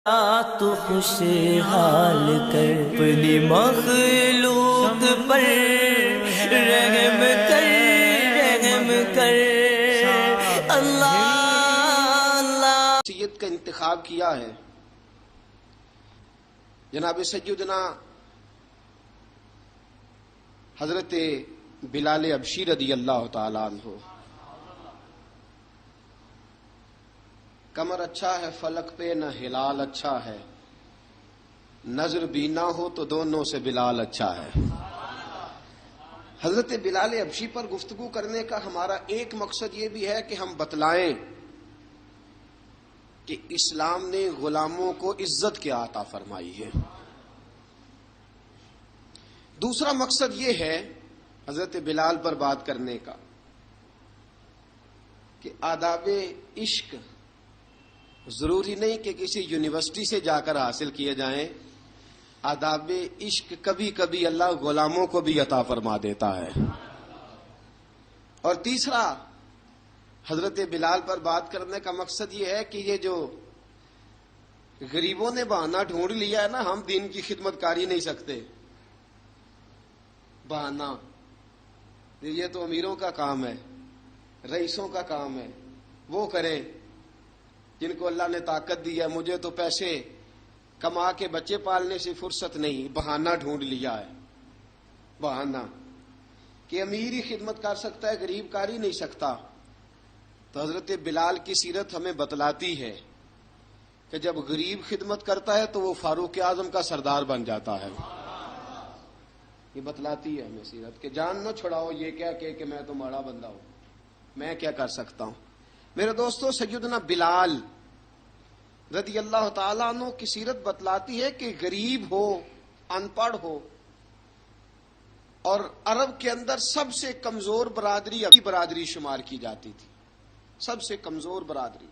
تو خوشحال کر اپنی مخلوق پر رحم کر اللہ اللہ۔ سید کا انتخاب کیا ہے جناب سیدنا حضرت بلال حبشی رضی اللہ تعالیٰ عنہ۔ کمر اچھا ہے فلک پہ نہ ہلال اچھا ہے، نظر بھی نہ ہو تو دونوں سے بلال اچھا ہے۔ حضرت بلال حبشی پر گفتگو کرنے کا ہمارا ایک مقصد یہ بھی ہے کہ ہم بتلائیں کہ اسلام نے غلاموں کو عزت کیا عطا فرمائی ہے۔ دوسرا مقصد یہ ہے حضرت بلال پر بات کرنے کا کہ آداب عشق ضروری نہیں کہ کسی یونیورسٹی سے جا کر حاصل کیے جائیں، آداب عشق کبھی کبھی اللہ غلاموں کو بھی عطا فرما دیتا ہے۔ اور تیسرا حضرت بلال پر بات کرنے کا مقصد یہ ہے کہ یہ جو غریبوں نے بہانہ ڈھونڈ لیا ہے نا، ہم دین کی خدمت کر ہی نہیں سکتے، بہانہ یہ تو امیروں کا کام ہے، رئیسوں کا کام ہے، وہ کریں جن کو اللہ نے طاقت دی ہے۔ مجھے تو پیسے کما کے بچے پالنے سے فرصت نہیں، بہانہ ڈھونڈ لیا ہے، بہانہ کہ امیر ہی خدمت کر سکتا ہے، غریب کر ہی نہیں سکتا۔ تو حضرت بلال کی سیرت ہمیں بتلاتی ہے کہ جب غریب خدمت کرتا ہے تو وہ فاروق اعظم کا سردار بن جاتا ہے۔ یہ بتلاتی ہے ہمیں سیرت کہ جان نہ چھڑاؤ یہ کہہ کے کہ میں تو ماڑا بندہ ہوں، میں کیا کر سکتا ہوں۔ میرے دوستو، سیدنا بلال رضی اللہ تعالیٰ عنہ کی سیرت بتلاتی ہے کہ غریب ہو، ان پڑھ ہو، اور عرب کے اندر سب سے کمزور برادری ابھی برادری شمار کی جاتی تھی، سب سے کمزور برادری۔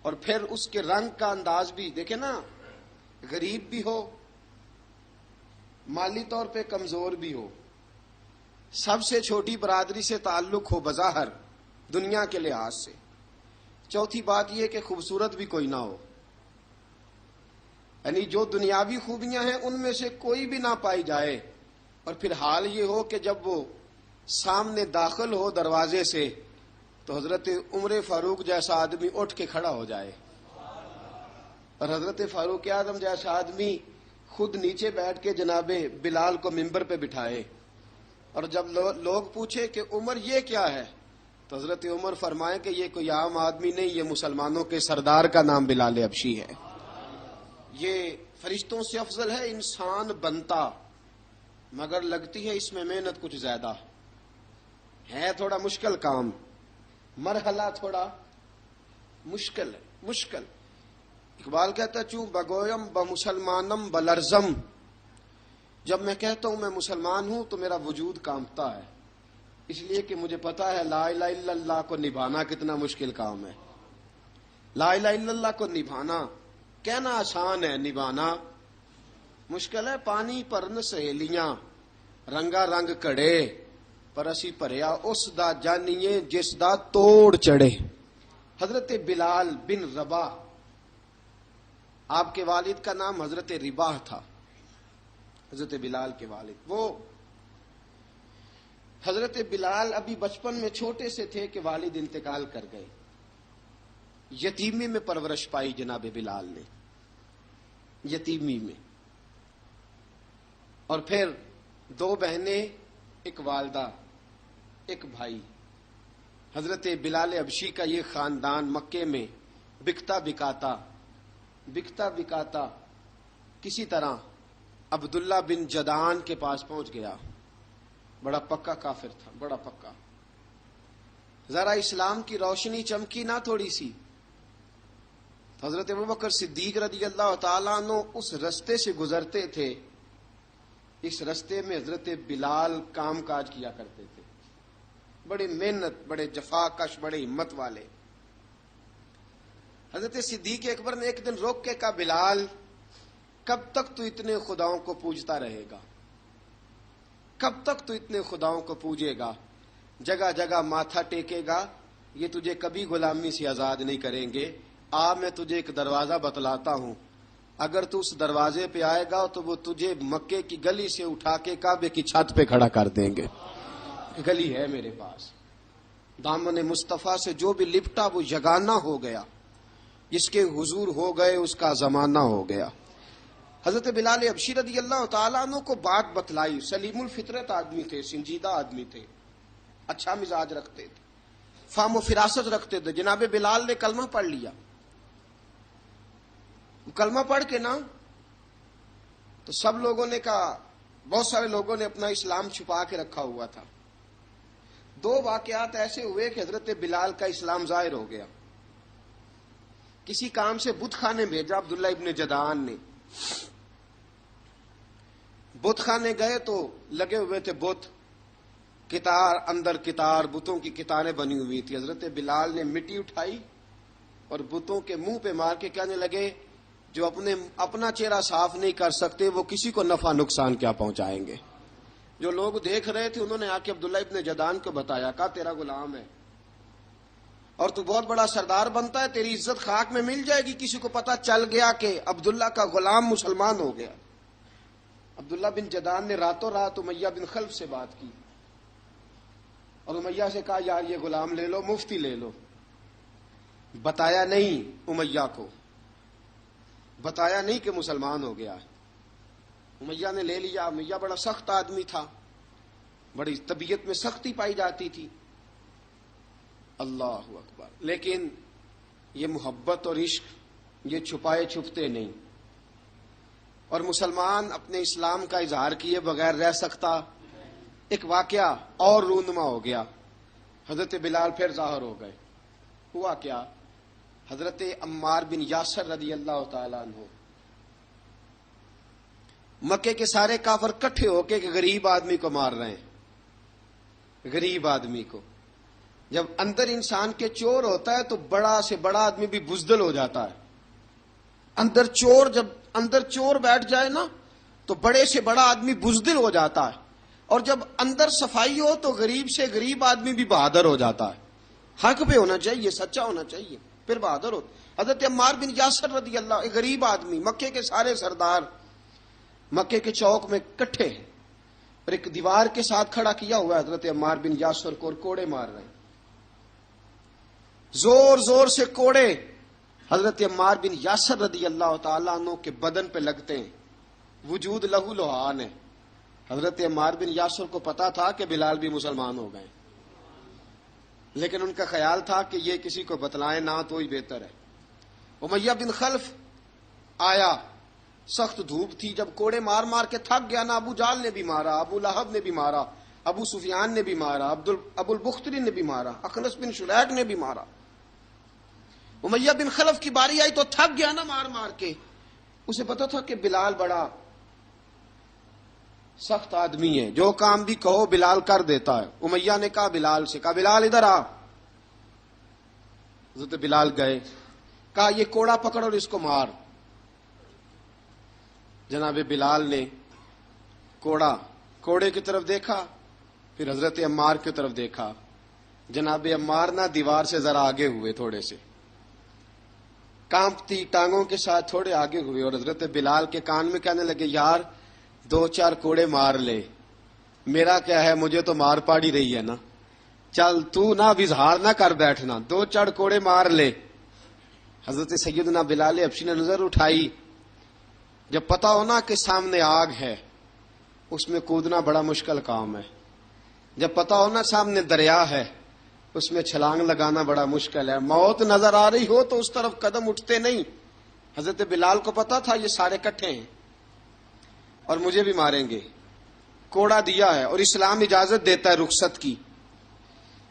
اور پھر اس کے رنگ کا انداز بھی دیکھیں نا، غریب بھی ہو، مالی طور پہ کمزور بھی ہو، سب سے چھوٹی برادری سے تعلق ہو بظاہر دنیا کے لحاظ سے، چوتھی بات یہ کہ خوبصورت بھی کوئی نہ ہو، یعنی جو دنیاوی خوبیاں ہیں ان میں سے کوئی بھی نہ پائی جائے، اور پھر حال یہ ہو کہ جب وہ سامنے داخل ہو دروازے سے تو حضرت عمر فاروق جیسا آدمی اٹھ کے کھڑا ہو جائے، اور حضرت فاروق اعظم جیسا آدمی خود نیچے بیٹھ کے جناب بلال کو منبر پہ بٹھائے، اور جب لوگ پوچھے کہ عمر یہ کیا ہے تو حضرت عمر فرمائے کہ یہ کوئی عام آدمی نہیں، یہ مسلمانوں کے سردار کا نام بلال حبشی ہے، یہ فرشتوں سے افضل ہے انسان بنتا، مگر لگتی ہے اس میں محنت کچھ زیادہ ہے، تھوڑا مشکل کام، مرحلہ تھوڑا مشکل ہے، مشکل۔ اقبال کہتا ہے چوں بگویم بمسلمانم بلرزم، جب میں کہتا ہوں میں مسلمان ہوں تو میرا وجود کانپتا ہے، اس لیے کہ مجھے پتا ہے لا الہ الا اللہ کو نبھانا کتنا مشکل کام ہے۔ لا الہ الا اللہ کو نبھانا کہنا آسان ہے، نبھانا مشکل ہے۔ پانی پرن سہیلیاں رنگا رنگ کڑے، پر اسی پریا اس دا جانیے جس دا توڑ چڑھے۔ حضرت بلال بن رباح، آپ کے والد کا نام حضرت رباح تھا، حضرت بلال کے والد۔ وہ حضرت بلال ابھی بچپن میں چھوٹے سے تھے کہ والد انتقال کر گئے، یتیمی میں پرورش پائی جناب بلال نے، یتیمی میں، اور پھر دو بہنیں، ایک والدہ، ایک بھائی۔ حضرت بلال حبشی کا یہ خاندان مکے میں بکتا بکاتا کسی طرح عبداللہ بن جدعان کے پاس پہنچ گیا، بڑا پکا کافر تھا، بڑا پکا۔ ذرا اسلام کی روشنی چمکی نہ تھوڑی سی، حضرت ابوبکر صدیق رضی اللہ تعالیٰ عنہ اس رستے سے گزرتے تھے، اس رستے میں حضرت بلال کام کاج کیا کرتے تھے، بڑی محنت، بڑے جفاکش، بڑے ہمت والے۔ حضرت صدیق اکبر نے ایک دن روک کے کہا بلال کب تک تو اتنے خداؤں کو پوجتا رہے گا، کب تک تو اتنے خداؤں کو پوجے گا، جگہ جگہ ماتھا ٹیکے گا، یہ تجھے کبھی غلامی سے آزاد نہیں کریں گے، آ میں تجھے ایک دروازہ بتلاتا ہوں، اگر تو اس دروازے پہ آئے گا تو وہ تجھے مکے کی گلی سے اٹھا کے کعبے کی چھت پہ کھڑا کر دیں گے۔ گلی ہے میرے پاس، دامن مصطفیٰ سے جو بھی لپٹا وہ یگانہ ہو گیا، جس کے حضور ہو گئے اس کا زمانہ ہو گیا۔ حضرت بلال حبشی رضی اللہ تعالیٰ عنہ کو بات بتلائی، سلیم الفطرت آدمی تھے، سنجیدہ آدمی تھے، اچھا مزاج رکھتے تھے، فہم و فراست رکھتے تھے۔ جناب بلال نے کلمہ پڑھ لیا، کلمہ پڑھ کے نا تو سب لوگوں نے کہا، بہت سارے لوگوں نے اپنا اسلام چھپا کے رکھا ہوا تھا۔ دو واقعات ایسے ہوئے کہ حضرت بلال کا اسلام ظاہر ہو گیا۔ کسی کام سے بت خانے بھیجا عبداللہ ابن جدعان نے، بت خانے گئے تو لگے ہوئے تھے بت، کتار اندر کتار، بتوں کی کتاریں بنی ہوئی تھی۔ حضرت بلال نے مٹی اٹھائی اور بتوں کے منہ پہ مار کے کہنے لگے، جو اپنا چہرہ صاف نہیں کر سکتے وہ کسی کو نفع نقصان کیا پہنچائیں گے۔ جو لوگ دیکھ رہے تھے انہوں نے آ کے عبداللہ ابن جدعان کو بتایا، کہا تیرا غلام ہے اور تو بہت بڑا سردار بنتا ہے، تیری عزت خاک میں مل جائے گی کسی کو پتہ چل گیا کہ عبداللہ کا غلام مسلمان ہو گیا۔ عبداللہ بن جدعان نے راتوں رات امیہ بن خلف سے بات کی اور امیہ سے کہا، یار یہ غلام لے لو، مفتی لے لو۔ بتایا نہیں امیہ کو، بتایا نہیں کہ مسلمان ہو گیا۔ امیہ نے لے لیا۔ امیہ بڑا سخت آدمی تھا، بڑی طبیعت میں سختی پائی جاتی تھی، اللہ اکبر، لیکن یہ محبت اور عشق یہ چھپائے چھپتے نہیں، اور مسلمان اپنے اسلام کا اظہار کیے بغیر رہ سکتا۔ ایک واقعہ اور رونما ہو گیا، حضرت بلال پھر ظاہر ہو گئے۔ ہوا کیا؟ حضرت عمار بن یاسر رضی اللہ تعالیٰ عنہ، مکے کے سارے کافر کٹھے ہو کے ایک غریب آدمی کو مار رہے ہیں۔ غریب آدمی کو، جب اندر انسان کے چور ہوتا ہے تو بڑا سے بڑا آدمی بھی بزدل ہو جاتا ہے۔ جب اندر چور بیٹھ جائے نا تو بڑے سے بڑا آدمی بزدل ہو جاتا ہے، اور جب اندر صفائی ہو تو غریب سے غریب آدمی بھی بہادر ہو جاتا ہے۔ حق پہ ہونا چاہیے، سچا ہونا چاہیے، پھر بہادر ہو۔ حضرت عمار بن یاسر رضی اللہ، ایک غریب آدمی، مکے کے سارے سردار مکے کے چوک میں کٹھے ہیں اور ایک دیوار کے ساتھ کھڑا کیا ہوا ہے حضرت عمار بن یاسر کو، اور کوڑے مار رہے ہیں، زور زور سے کوڑے حضرت عمار بن یاسر رضی اللہ تعالیٰ عنہ کے بدن پہ لگتے ہیں، وجود لہو لہان ہے۔ حضرت عمار بن یاسر کو پتا تھا کہ بلال بھی مسلمان ہو گئے، لیکن ان کا خیال تھا کہ یہ کسی کو بتلائیں نہ تو ہی بہتر ہے۔ امیہ بن خلف آیا، سخت دھوپ تھی، جب کوڑے مار مار کے تھک گیا نا، ابو جال نے بھی مارا، ابو لہب نے بھی مارا، ابو سفیان نے بھی مارا، ابو البختری نے بھی مارا، اخنس بن شلیک نے بھی مارا۔ امیہ بن خلف کی باری آئی تو تھک گیا نا مار مار کے، اسے پتا تھا کہ بلال بڑا سخت آدمی ہے، جو کام بھی کہو بلال کر دیتا ہے۔ امیہ نے کہا بلال سے، کہا بلال ادھر آ۔ حضرت بلال گئے، کہا یہ کوڑا پکڑ اور اس کو مار۔ جناب بلال نے کوڑے کی طرف دیکھا، پھر حضرت عمار کی طرف دیکھا۔ جناب عمار نہ دیوار سے ذرا آگے ہوئے، تھوڑے سے کانپتی ٹانگوں کے ساتھ تھوڑے آگے ہوئے، اور حضرت بلال کے کان میں کہنے لگے، یار 2-4 کوڑے مار لے، میرا کیا ہے، مجھے تو مار پاڑی رہی ہے نا، چل تو نہ اظہار نہ کر بیٹھنا، 2-4 کوڑے مار لے۔ حضرت سیدنا بلال حبشی نے نظر اٹھائی، جب پتا ہونا کہ سامنے آگ ہے اس میں کودنا بڑا مشکل کام ہے، جب پتا ہونا سامنے دریا ہے اس میں چھلانگ لگانا بڑا مشکل ہے، موت نظر آ رہی ہو تو اس طرف قدم اٹھتے نہیں۔ حضرت بلال کو پتا تھا یہ سارے کٹھے ہیں اور مجھے بھی ماریں گے، کوڑا دیا ہے، اور اسلام اجازت دیتا ہے رخصت کی۔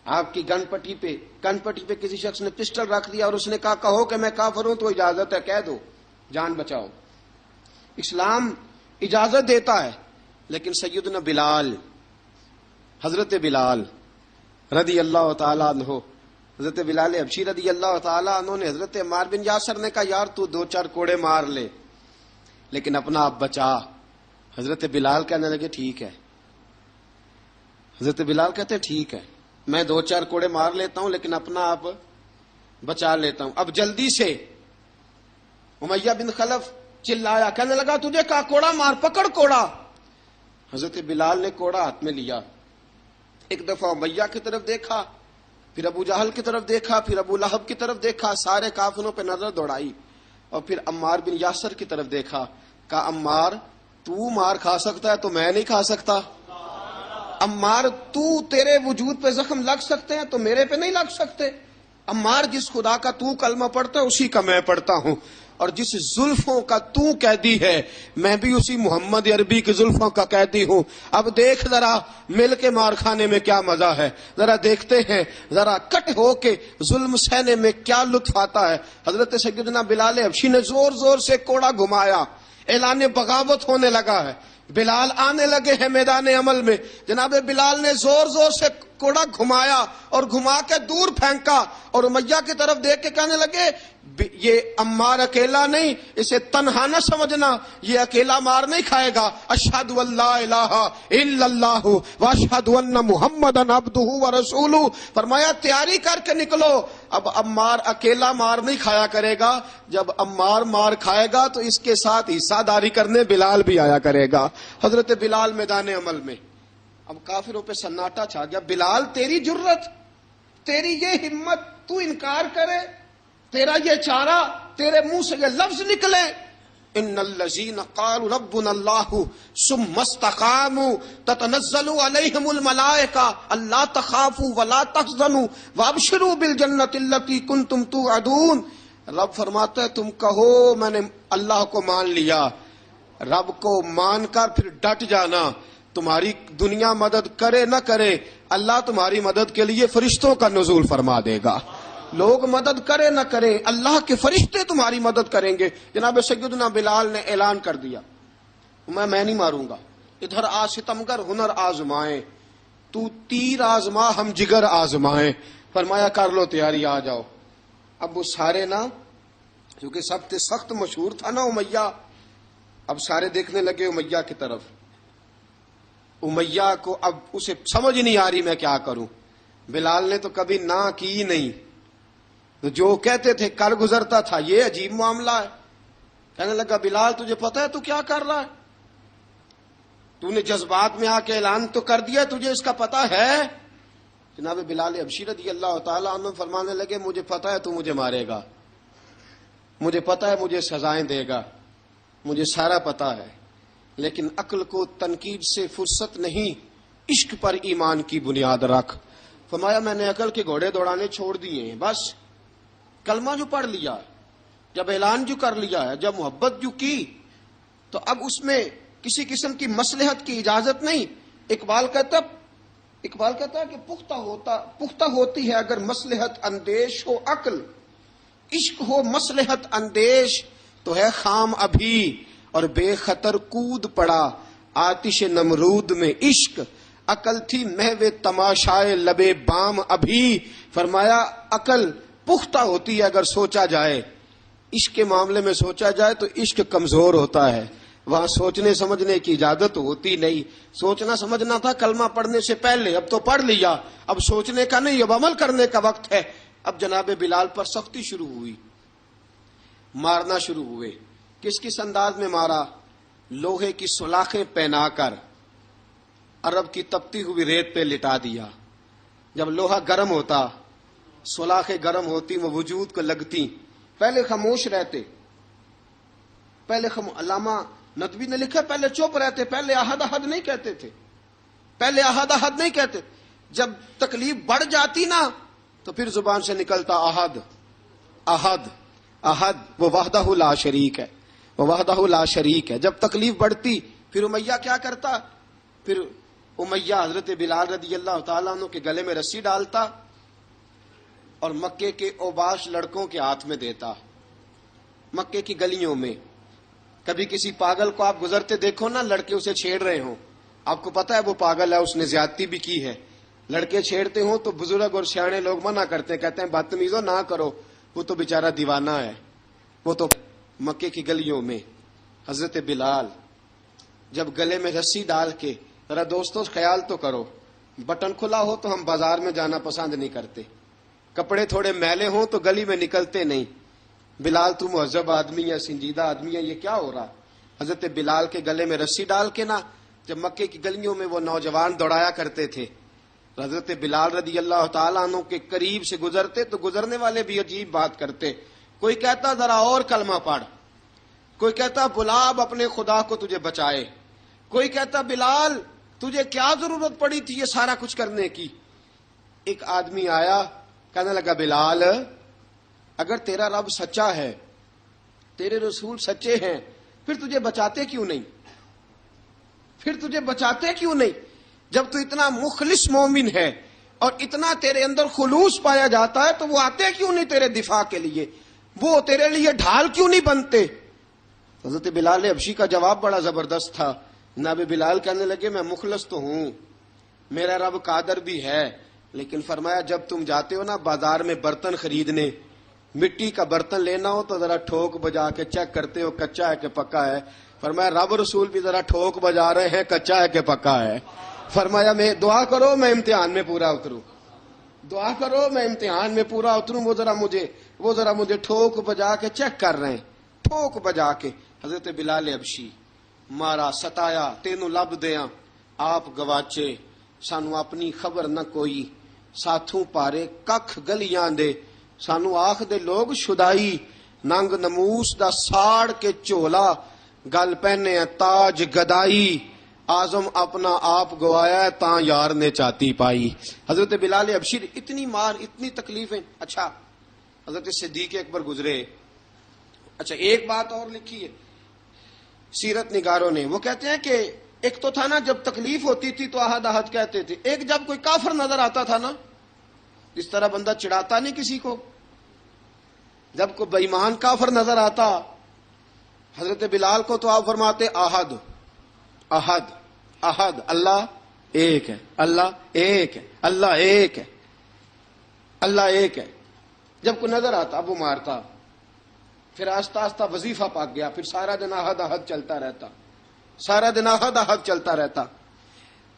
آپ کی گن پٹی پہ کسی شخص نے پسٹل رکھ دیا اور اس نے کہا کہو کہ میں کافر ہوں تو اجازت ہے، کہہ دو، جان بچاؤ۔ اسلام اجازت دیتا ہے، لیکن سیدنا بلال، حضرت بلال رضی اللہ تعالیٰ عنہ، حضرت بلال حبشی رضی اللہ تعالیٰ عنہ نے حضرت عمار بن یاسر نے کہا یار تو 2-4 کوڑے مار لے لیکن اپنا آپ بچا۔ حضرت بلال کہنے لگے ٹھیک ہے، حضرت بلال کہتے ٹھیک ہے، میں 2-4 کوڑے مار لیتا ہوں لیکن اپنا آپ بچا لیتا ہوں۔ اب جلدی سے امیہ بن خلف چلایا، کہنے لگا تجھے کہا کوڑا مار، پکڑ کوڑا۔ حضرت بلال نے کوڑا ہاتھ میں لیا، ایک دفعہ امیہ کی طرف دیکھا، پھر ابو جہل کی طرف دیکھا، پھر ابو لہب کی طرف دیکھا، سارے کافروں پہ نظر دوڑائی، اور پھر عمار بن یاسر کی طرف دیکھا، کہا عمار تو مار کھا سکتا ہے تو میں نہیں کھا سکتا؟ عمار تیرے وجود پہ زخم لگ سکتے ہیں تو میرے پہ نہیں لگ سکتے؟ عمار جس خدا کا تو کلمہ پڑھتا ہے اسی کا میں پڑھتا ہوں، اور جس زلفوں کا تو قیدی ہے میں بھی اسی محمد عربی کی زلفوں کا قیدی ہوں۔ اب دیکھ ذرا مل کے مار کھانے میں کیا مزہ ہے، ذرا دیکھتے ہیں، ذرا کٹ ہو کے ظلم سہنے میں کیا لطف آتا ہے۔ حضرت سیدنا بلال حبشی نے زور زور سے کوڑا گھمایا، اعلان بغاوت ہونے لگا ہے، بلال آنے لگے ہیں میدان عمل میں۔ جناب بلال نے زور زور سے کوڑا گھمایا اور گھما کے دور پھینکا، اور امیہ کی طرف دیکھ کے کہنے لگے یہ عمار اکیلا نہیں، اسے تنہا نہ سمجھنا، یہ اکیلا مار نہیں کھائے گا۔ اشہد ان لا الہ الا اللہ واشہد ان محمدن عبدہ ورسولہ، فرمایا تیاری کر کے نکلو، اب عمار اکیلا مار نہیں کھایا کرے گا، جب عمار مار کھائے گا تو اس کے ساتھ حصہ داری کرنے بلال بھی آیا کرے گا۔ حضرت بلال میدان عمل میں، اب کافروں پہ سناٹا چھا گیا۔ بلال تیری جرت، تیری یہ ہمت، تو انکار کرے، تیرا یہ چارہ، تیرے منہ سے یہ لفظ نکلے، ان الذین قالوا ربنا اللہ ثم استقاموا تتنزل علیہم الملائکہ الا تخافوا ولا تحزنوا وابشروا بالجنۃ التی کنتم توعدون۔ رب فرماتا ہے تم کہو میں نے اللہ کو مان لیا، رب کو مان کر پھر ڈٹ جانا، تمہاری دنیا مدد کرے نہ کرے اللہ تمہاری مدد کے لیے فرشتوں کا نزول فرما دے گا، لوگ مدد کرے نہ کرے اللہ کے فرشتے تمہاری مدد کریں گے۔ جناب سیدنا بلال نے اعلان کر دیا میں نہیں ماروں گا، ادھر آ ستمگر ہنر آزمائیں، تو تیر آزما ہم جگر آزمائیں۔ فرمایا کر لو تیاری، آ جاؤ۔ اب وہ سارے نا، کیونکہ سب سے سخت مشہور تھا نا امیہ، اب سارے دیکھنے لگے امیہ کی طرف۔ امیہ کو اب اسے سمجھ نہیں آ رہی میں کیا کروں۔ بلال نے تو کبھی نہ کی نہیں، جو کہتے تھے کر گزرتا تھا، یہ عجیب معاملہ ہے۔ کہنے لگا بلال تجھے پتہ ہے تو کیا کر رہا ہے؟ تو نے جذبات میں آ کے اعلان تو کر دیا، تجھے اس کا پتہ ہے؟ جناب بلال حبشی رضی اللہ تعالیٰ عنہ فرمانے لگے مجھے پتہ ہے تو مجھے مارے گا، مجھے پتہ ہے مجھے سزائیں دے گا، مجھے سارا پتہ ہے، لیکن عقل کو تنقید سے فرصت نہیں، عشق پر ایمان کی بنیاد رکھ۔ فرمایا میں نے عقل کے گھوڑے دوڑانے چھوڑ دیے ہیں، بس کلمہ جو پڑھ لیا، جب اعلان جو کر لیا ہے، جب محبت جو کی، تو اب اس میں کسی قسم کی مصلحت کی اجازت نہیں۔ اقبال کہتا ہے کہ پختہ ہوتی ہے اگر مصلحت اندیش ہو عقل، عشق ہو مصلحت اندیش تو ہے خام ابھی، اور بے خطر کود پڑا آتش نمرود میں عشق، عقل تھی محو تماشائے لبے بام ابھی۔ فرمایا عقل پختہ ہوتی ہے اگر سوچا جائے، عشق کے معاملے میں سوچا جائے تو عشق کمزور ہوتا ہے، وہاں سوچنے سمجھنے کی اجازت ہوتی نہیں۔ سوچنا سمجھنا تھا کلمہ پڑھنے سے پہلے، اب تو پڑھ لیا، اب سوچنے کا نہیں، اب عمل کرنے کا وقت ہے۔ اب جناب بلال پر سختی شروع ہوئی، مارنا شروع ہوئے۔ کس انداز میں مارا؟ لوہے کی سلاخیں پہنا کر عرب کی تپتی ہوئی ریت پہ لٹا دیا۔ جب لوہا گرم ہوتا، سلاخیں گرم ہوتی، وہ وجود کو لگتی، پہلے خاموش رہتے، علامہ ندوی نے لکھا پہلے چپ رہتے، پہلے احد احد نہیں کہتے تھے، پہلے احد احد نہیں کہتے، جب تکلیف بڑھ جاتی نا تو پھر زبان سے نکلتا احد احد احد، وہ وحدہ لا شریک ہے، وہ وحدہ لا شریک ہے۔ جب تکلیف بڑھتی پھر امیہ کیا کرتا؟ پھر امیہ حضرت بلال رضی اللہ تعالیٰ عنہ کے گلے میں رسی ڈالتا اور مکے کے اوباش لڑکوں کے ہاتھ میں دیتا، مکے کی گلیوں میں۔ کبھی کسی پاگل کو آپ گزرتے دیکھو نا، لڑکے اسے چھیڑ رہے ہوں، آپ کو پتا ہے وہ پاگل ہے، اس نے زیادتی بھی کی ہے، لڑکے چھیڑتے ہوں تو بزرگ اور سیانے لوگ منع کرتے ہیں، کہتے ہیں بدتمیزوں نہ کرو، وہ تو بیچارہ دیوانہ ہے، وہ تو۔ مکے کی گلیوں میں حضرت بلال جب گلے میں رسی ڈال کے، ذرا دوستوں خیال تو کرو، بٹن کھلا ہو تو ہم بازار میں جانا پسند نہیں کرتے، کپڑے تھوڑے میلے ہوں تو گلی میں نکلتے نہیں، بلال تو مہذب آدمی ہے، سنجیدہ آدمی ہے، یہ کیا ہو رہا؟ حضرت بلال کے گلے میں رسی ڈال کے نا جب مکے کی گلیوں میں وہ نوجوان دوڑایا کرتے تھے، حضرت بلال رضی اللہ تعالیٰ عنہ کے قریب سے گزرتے تو گزرنے والے بھی عجیب بات کرتے. کوئی کہتا ذرا اور کلمہ پڑھ، کوئی کہتا بلا اب اپنے خدا کو تجھے بچائے، کوئی کہتا بلال تجھے کیا ضرورت پڑی تھی یہ سارا کچھ کرنے کی. ایک آدمی آیا کہنے لگا بلال اگر تیرا رب سچا ہے، تیرے رسول سچے ہیں، پھر تجھے بچاتے کیوں نہیں؟ پھر تجھے بچاتے کیوں نہیں؟ جب تو اتنا مخلص مومن ہے اور اتنا تیرے اندر خلوص پایا جاتا ہے تو وہ آتے کیوں نہیں تیرے دفاع کے لیے؟ وہ تیرے لیے ڈھال کیوں نہیں بنتے؟ حضرت بلال حبشی کا جواب بڑا زبردست تھا. جناب بلال کہنے لگے میں مخلص تو ہوں، میرا رب قادر بھی ہے، لیکن فرمایا جب تم جاتے ہو نا بازار میں برتن خریدنے، مٹی کا برتن لینا ہو تو ذرا ٹھوک بجا کے چیک کرتے ہو کچا ہے کہ پکا ہے. فرمایا رب رسول بھی ذرا ٹھوک بجا رہے ہیں کچا ہے کہ پکا ہے. فرمایا میں دعا کرو میں امتحان میں پورا اتروں، دعا کرو میں امتحان میں پورا اتروں. وہ ذرا مجھے ٹھوک بجا کے چیک کر رہے ہیں، ٹھوک بجا کے. حضرت بلال حبشی مارا ستایا تینوں لب دیاں آپ گواچے سانو اپنی خبر نہ کوئی، ساتھوں پارے ککھ گلیاں دے سانو آخ دے لوگ شدائی، ننگ نموس دا ساڑ کے چولا گل پہنے تاج گدائی، آزم اپنا آپ گوایا ہے تاں یار نے چاتی پائی. حضرت بلال حبشی اتنی مار اتنی تکلیفیں. اچھا حضرت صدیق اکبر گزرے. اچھا ایک بات اور لکھی ہے سیرت نگاروں نے، وہ کہتے ہیں کہ ایک تو تھا نا جب تکلیف ہوتی تھی تو احد احد کہتے تھے، ایک جب کوئی کافر نظر آتا تھا نا، اس طرح بندہ چڑھاتا نہیں کسی کو، جب کوئی بے ایمان کافر نظر آتا حضرت بلال کو تو آپ فرماتے احد احد احد، اللہ ایک ہے، اللہ ایک ہے، اللہ ایک ہے، اللہ ایک ہے. جب کوئی نظر آتا وہ مارتا. پھر آہستہ آہستہ وظیفہ پاک گیا، پھر سارا دن احد احد چلتا رہتا، سارا دن احد احد چلتا رہتا.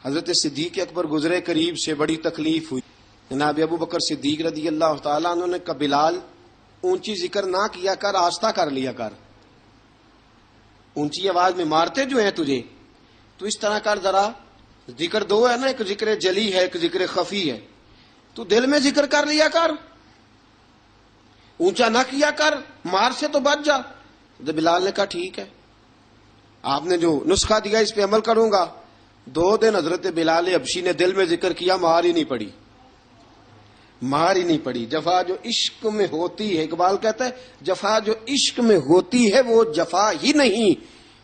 حضرت صدیق اکبر گزرے قریب سے، بڑی تکلیف ہوئی. جناب ابو بکر صدیق رضی اللہ تعالیٰ عنہ نے کہا بلال اونچی ذکر نہ کیا کر، آہستہ کر لیا کر، اونچی آواز میں مارتے جو ہیں تجھے تو اس طرح کر، ذرا ذکر دو ہے نا، ایک ذکر جلی ہے ایک ذکر خفی ہے، تو دل میں ذکر کر لیا کر، اونچا نہ کیا کر، مار سے تو بچ جا. تو بلال نے کہا ٹھیک ہے، آپ نے جو نسخہ دیا اس پہ عمل کروں گا. 2 دن حضرت بلال حبشی نے دل میں ذکر کیا، مار ہی نہیں پڑی، مار ہی نہیں پڑی. جفا جو عشق میں ہوتی ہے، اقبال کہتا ہے جفا جو عشق میں ہوتی ہے وہ جفا ہی نہیں،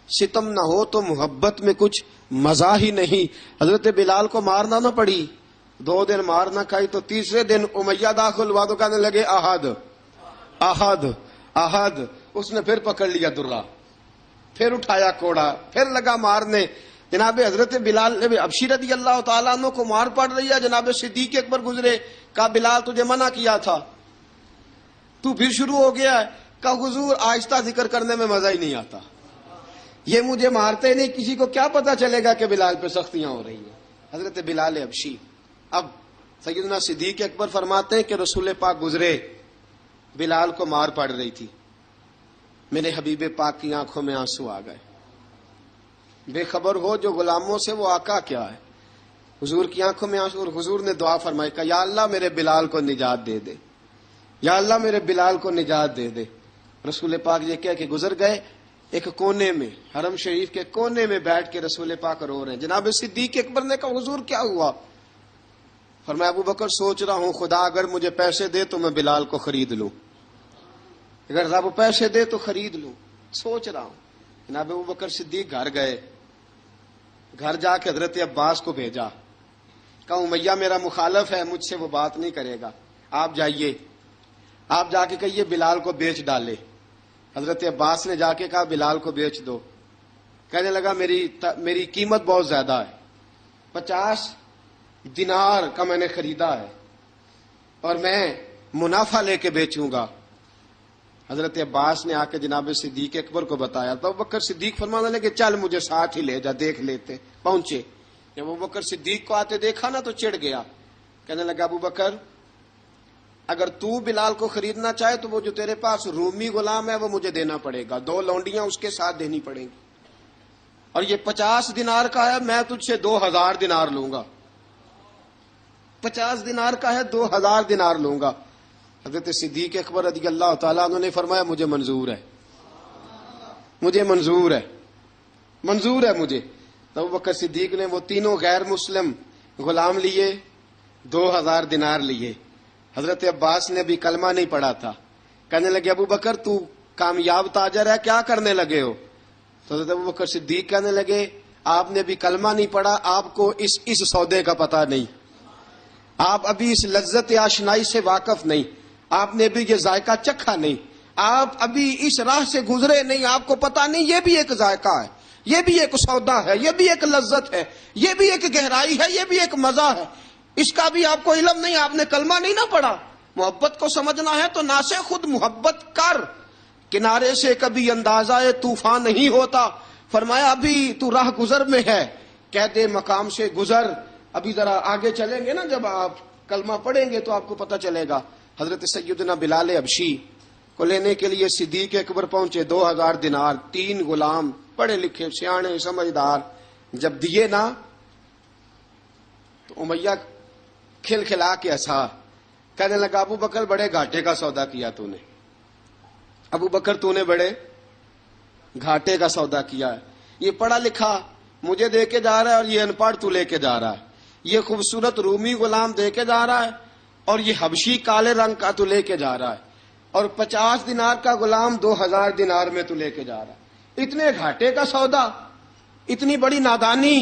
ستم نہ ہو تو محبت میں کچھ مزہ ہی نہیں. حضرت بلال کو مارنا نہ پڑی، 2 دن مار نہ کھائی تو تیسرے دن امیہ داخل ہوا تو کہنے لگے احد احد احد. اس نے پھر پکڑ لیا درہ، پھر اٹھایا کوڑا، پھر لگا مارنے. جناب حضرت بلال حبشی رضی اللہ تعالیٰ عنہ کو مار پڑ رہی ہے. جناب صدیق اکبر گزرے، کہا بلال تجھے منع کیا تھا، تو پھر شروع ہو گیا ہے. کہا حضور آہستہ ذکر کرنے میں مزہ ہی نہیں آتا، یہ مجھے مارتے نہیں، کسی کو کیا پتا چلے گا کہ بلال پہ سختیاں ہو رہی ہیں. حضرت بلال حبشی. اب سیدنا صدیق اکبر فرماتے ہیں کہ رسول پاک گزرے، بلال کو مار پڑ رہی تھی، میرے حبیب پاک کی آنکھوں میں آنسو آ گئے. بے خبر ہو جو غلاموں سے وہ آقا کیا ہے. حضور کی آنکھوں میں آنسو، اور حضور نے دعا فرمائی کہ یا اللہ میرے بلال کو نجات دے دے، یا اللہ میرے بلال کو نجات دے دے. رسول پاک یہ کہہ کے گزر گئے. ایک کونے میں حرم شریف کے کونے میں بیٹھ کے رسول پاک رو رہے ہیں. جناب صدیق اکبر نے کہا حضور کیا ہوا؟ فرمایا ابو بکر سوچ رہا ہوں خدا اگر مجھے پیسے دے تو میں بلال کو خرید لوں، اگر رب پیسے دے تو خرید لوں، سوچ رہا ہوں. جناب ابو بکر صدیق گھر گئے، گھر جا کے حضرت عباس کو بھیجا، کہا امیہ میرا مخالف ہے، مجھ سے وہ بات نہیں کرے گا، آپ جائیے، آپ جا کے کہیے بلال کو بیچ ڈالے. حضرت عباس نے جا کے کہا بلال کو بیچ دو. کہنے لگا میری قیمت بہت زیادہ ہے، 50 دینار کا میں نے خریدا ہے اور میں منافع لے کے بیچوں گا. حضرت عباس نے آ کے جناب صدیق اکبر کو بتایا تو ابوبکر صدیق فرمانے لگے چل مجھے ساتھ ہی لے جا، دیکھ لیتے. پہنچے، جب ابوبکر صدیق کو آتے دیکھا نا تو چڑ گیا، کہنے لگا ابوبکر اگر تو بلال کو خریدنا چاہے تو وہ جو تیرے پاس رومی غلام ہے وہ مجھے دینا پڑے گا، 2 لونڈیاں اس کے ساتھ دینی پڑیں گی، اور یہ 50 دینار کا ہے، میں تجھ سے 2000 دینار لوں گا۔ 50 دینار کا ہے، 2000 دینار لوں گا۔ حضرت صدیق اکبر رضی اللہ تعالیٰ عنہ نے فرمایا مجھے منظور ہے، مجھے منظور ہے، منظور ہے مجھے۔ تو ابوبکر صدیق نے وہ تینوں غیر مسلم غلام لیے، 2000 دینار لیے۔ حضرت عباس نے بھی کلمہ نہیں پڑھا تھا، کہنے لگے ابو بکر تو کامیاب تاجر ہے، کیا کرنے لگے ہو؟ تو حضرت ابوبکر صدیق کہنے لگے آپ نے بھی کلمہ نہیں پڑھا، آپ کو اس سودے کا پتہ نہیں، آپ ابھی اس لذت آشنائی سے واقف نہیں، آپ نے بھی یہ ذائقہ چکھا نہیں، آپ ابھی اس راہ سے گزرے نہیں، آپ کو پتہ نہیں یہ بھی ایک ذائقہ ہے، یہ بھی ایک سودا ہے، یہ بھی ایک لذت ہے، یہ بھی ایک گہرائی ہے، یہ بھی ایک مزہ ہے، اس کا بھی آپ کو علم نہیں، آپ نے کلمہ نہیں نہ پڑھا۔ محبت کو سمجھنا ہے تو نہ سے خود محبت کر، کنارے سے کبھی اندازہ طوفان نہیں ہوتا۔ فرمایا ابھی تو راہ گزر میں ہے، کہہ دے مقام سے گزر، ابھی ذرا آگے چلیں گے نا، جب آپ کلمہ پڑھیں گے تو آپ کو پتہ چلے گا۔ حضرت سیدنا بلال حبشی کو لینے کے لیے صدیق اکبر پہنچے، 2000 دینار، 3 غلام پڑھے لکھے سیانے سمجھدار، جب دیے نا تو امیہ کھل کھلا کے ہنسا، کہنے لگا ابو بکر بڑے گھاٹے کا سودا کیا تو نے، ابو بکر تو نے بڑے گھاٹے کا سودا کیا ہے، یہ پڑھا لکھا مجھے دے کے جا رہا ہے اور یہ ان پڑھ تو لے کے جا رہا ہے، یہ خوبصورت رومی غلام دے کے جا رہا ہے اور یہ حبشی کالے رنگ کا تو لے کے جا رہا ہے، اور 50 دینار کا غلام 2000 دینار میں تو لے کے جا رہا ہے، اتنے گھاٹے کا سودا، اتنی بڑی نادانی۔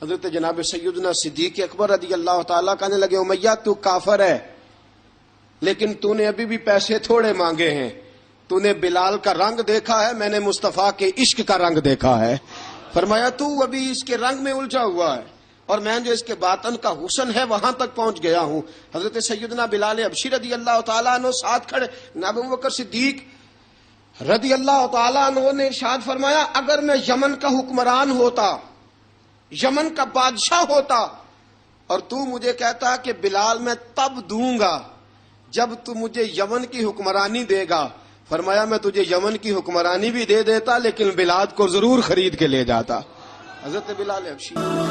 حضرت جناب سیدنا صدیق اکبر رضی اللہ تعالیٰ کہنے لگے امیہ تو کافر ہے، لیکن تو نے ابھی بھی پیسے تھوڑے مانگے ہیں، تو نے بلال کا رنگ دیکھا ہے، میں نے مصطفیٰ کے عشق کا رنگ دیکھا ہے۔ فرمایا تو ابھی اس کے رنگ میں الجھا ہوا ہے، اور میں جو اس کے باطن کا حسن ہے وہاں تک پہنچ گیا ہوں۔ حضرت سیدنا بلال حبشی رضی اللہ تعالیٰ عنہ ساتھ کھڑے، جناب ابوبکر صدیق رضی اللہ تعالیٰ عنہ نے ارشاد فرمایا اگر میں یمن کا حکمران ہوتا، یمن کا بادشاہ ہوتا، اور تو مجھے کہتا کہ بلال میں تب دوں گا جب تو مجھے یمن کی حکمرانی دے گا، فرمایا میں تجھے یمن کی حکمرانی بھی دے دیتا لیکن بلال کو ضرور خرید کے لے جاتا۔ حضرت بلال حبشی